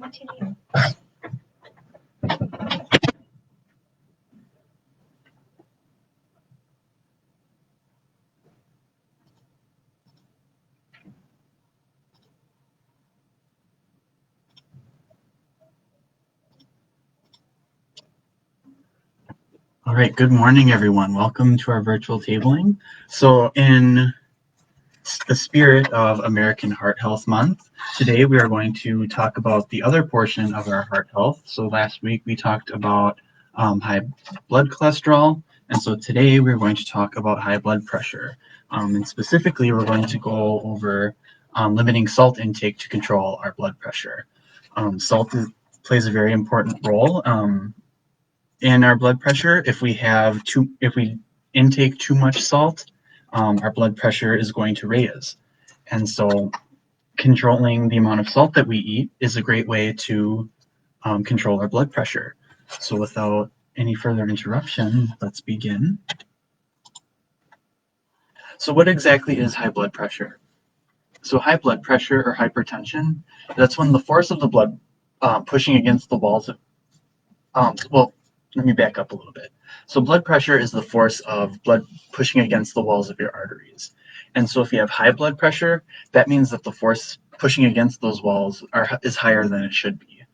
All right, good morning, everyone. Welcome to our virtual tabling. So in the spirit of American Heart Health Month, today we are going to talk about the other portion of our heart health. So last week we talked about high blood cholesterol, and so today we're going to talk about high blood pressure. And specifically, we're going to go over limiting salt intake to control our blood pressure. Salt plays a very important role in our blood pressure. If we intake too much salt, our blood pressure is going to raise. And so controlling the amount of salt that we eat is a great way to control our blood pressure. So without any further interruption, let's begin. So what exactly is high blood pressure? So high blood pressure or hypertension, that's when the force of the blood pushing against the walls of, well, let me back up a little bit. So blood pressure is the force of blood pushing against the walls of your arteries. And so if you have high blood pressure, that means that the force pushing against those walls is higher than it should be.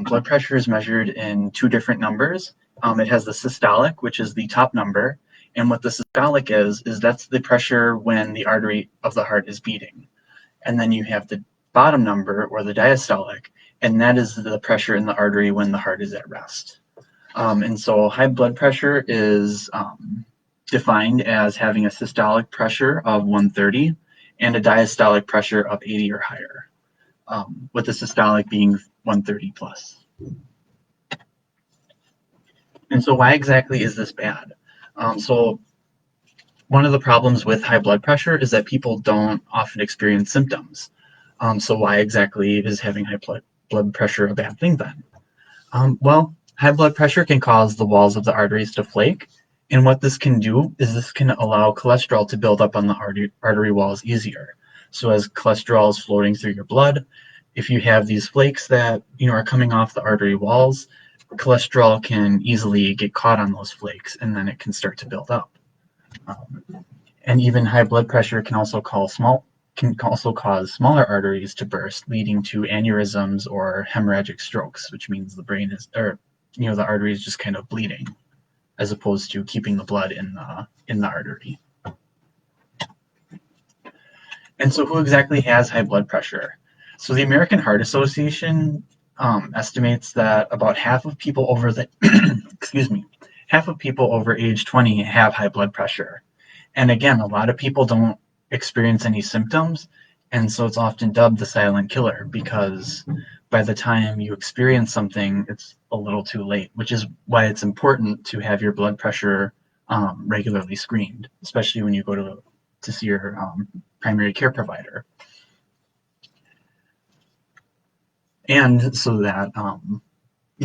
Blood pressure is measured in two different numbers. It has the systolic, which is the top number. And what the systolic is that's the pressure when the artery of the heart is beating. And then you have the bottom number, or the diastolic, and that is the pressure in the artery when the heart is at rest. And so high blood pressure is defined as having a systolic pressure of 130 and a diastolic pressure of 80 or higher, with the systolic being 130 plus. And so why exactly is this bad? So one of the problems with high blood pressure is that people don't often experience symptoms. So why exactly is having high blood pressure a bad thing then? Well, high blood pressure can cause the walls of the arteries to flake, and what this can do is this can allow cholesterol to build up on the artery walls easier. So as cholesterol is floating through your blood, if you have these flakes that are coming off the artery walls, cholesterol can easily get caught on those flakes, and then it can start to build up. And even high blood pressure can also cause smaller arteries to burst, leading to aneurysms or hemorrhagic strokes, which means the brain is, the artery is just kind of bleeding, as opposed to keeping the blood in the artery. And so who exactly has high blood pressure? So the American Heart Association estimates that about half of people over half of people over age 20 have high blood pressure. And again, a lot of people don't experience any symptoms, and so it's often dubbed the silent killer, because by the time you experience something, it's a little too late, which is why it's important to have your blood pressure regularly screened, especially when you go to see your primary care provider. And so that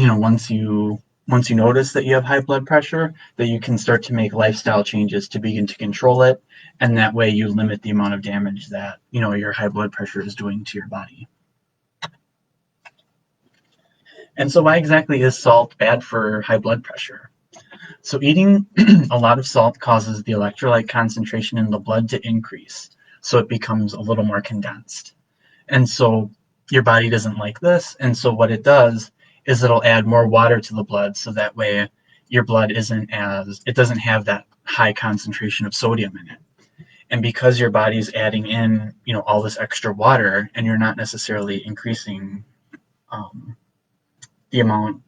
once you notice that you have high blood pressure, that you can start to make lifestyle changes to begin to control it, and that way you limit the amount of damage that your high blood pressure is doing to your body. And so why exactly is salt bad for high blood pressure? So eating a lot of salt causes the electrolyte concentration in the blood to increase, so it becomes a little more condensed. And so your body doesn't like this, and so what it does is it'll add more water to the blood, so that way your blood doesn't have that high concentration of sodium in it. And because your body's adding in all this extra water, and you're not necessarily increasing the amount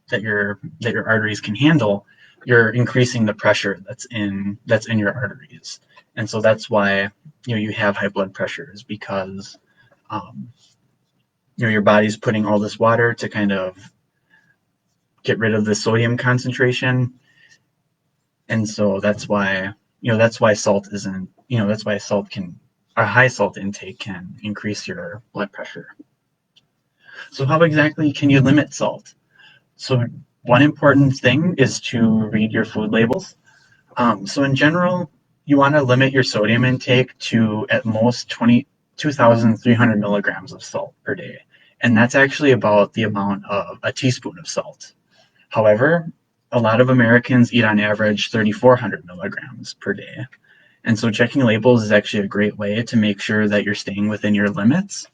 that your arteries can handle, you're increasing the pressure that's in your arteries. And so that's why you have high blood pressure, is because your body's putting all this water to kind of get rid of the sodium concentration. And so that's why salt isn't, that's why a high salt intake can increase your blood pressure. So how exactly can you limit salt? So one important thing is to read your food labels. So in general, you want to limit your sodium intake to at most 2,300 milligrams of salt per day. and that's actually about the amount of a teaspoon of salt. However, a lot of Americans eat on average 3,400 milligrams per day. And so checking labels is actually a great way to make sure that you're staying within your limits.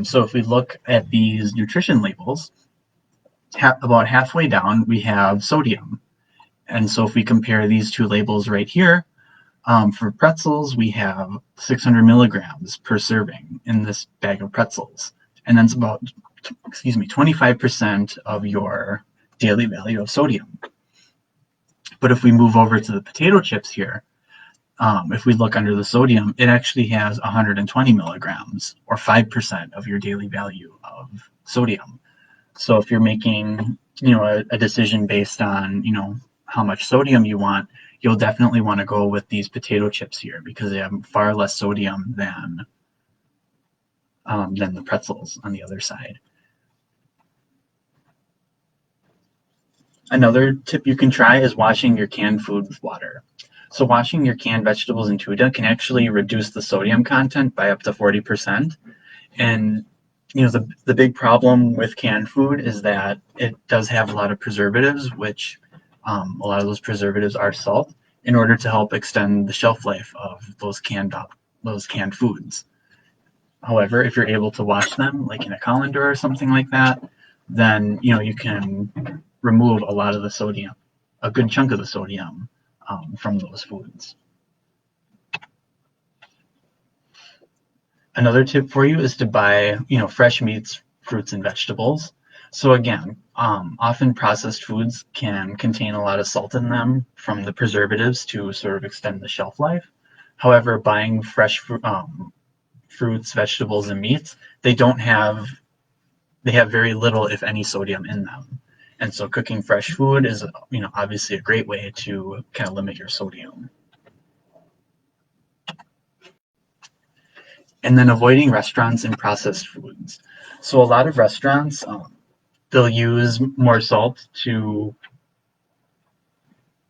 So if we look at these nutrition labels, about halfway down we have sodium. And so if we compare these two labels right here, for pretzels, we have 600 milligrams per serving in this bag of pretzels. And that's about, 25% of your daily value of sodium. But if we move over to the potato chips here, if we look under the sodium, it actually has 120 milligrams, or 5% of your daily value of sodium. So if you're making, a decision based on, how much sodium you want, you'll definitely want to go with these potato chips here because they have far less sodium than the pretzels on the other side. Another tip you can try is washing your canned food with water. So washing your canned vegetables and tuna can actually reduce the sodium content by up to 40%. And the big problem with canned food is that it does have a lot of preservatives, which a lot of those preservatives are salt, in order to help extend the shelf life of those canned foods. However, if you're able to wash them, like in a colander or something like that, then you can remove a lot of the sodium, a good chunk of the sodium from those foods. Another tip for you is to buy, fresh meats, fruits, and vegetables. So again, often processed foods can contain a lot of salt in them from the preservatives to sort of extend the shelf life. However, buying fresh fruits, vegetables, and meats, they have very little, if any, sodium in them. And so cooking fresh food is, obviously a great way to kind of limit your sodium. And then avoiding restaurants and processed foods. So a lot of restaurants, they'll use more salt to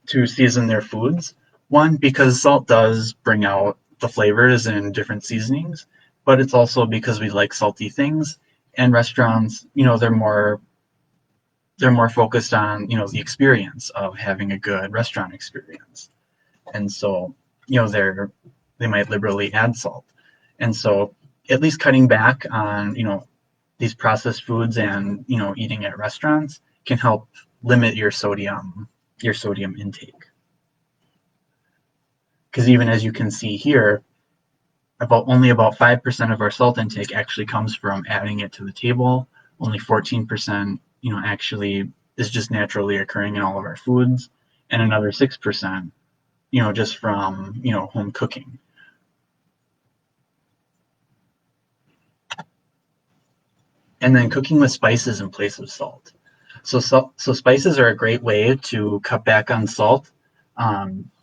season their foods. One, because salt does bring out the flavors in different seasonings, but it's also because we like salty things. And restaurants, they're more focused on the experience of having a good restaurant experience, and so they might liberally add salt. And so at least cutting back on these processed foods and eating at restaurants can help limit your sodium intake, because even as you can see here, only about 5% of our salt intake actually comes from adding it to the table. Only 14% actually is just naturally occurring in all of our foods, and another 6% just from home cooking. And then cooking with spices in place of salt. So spices are a great way to cut back on salt.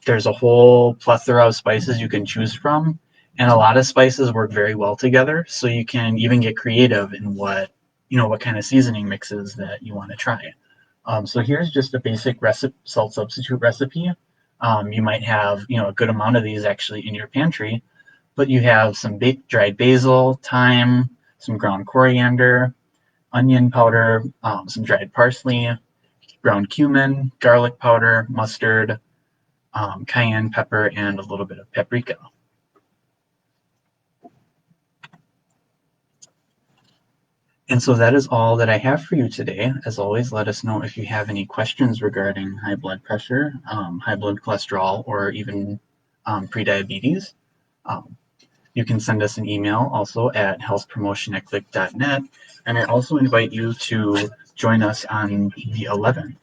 There's a whole plethora of spices you can choose from, and a lot of spices work very well together. So you can even get creative in what kind of seasoning mixes that you want to try. So here's just a basic salt substitute recipe. You might have a good amount of these actually in your pantry, but you have some dried basil, thyme, some ground coriander, onion powder, some dried parsley, ground cumin, garlic powder, mustard, cayenne pepper, and a little bit of paprika. And so that is all that I have for you today. As always, let us know if you have any questions regarding high blood pressure, high blood cholesterol, or even prediabetes. You can send us an email also at healthpromotion@click.net. And I also invite you to join us on the 11th,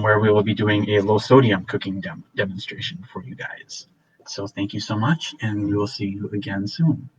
where we will be doing a low sodium cooking demonstration for you guys. So thank you so much, and we will see you again soon.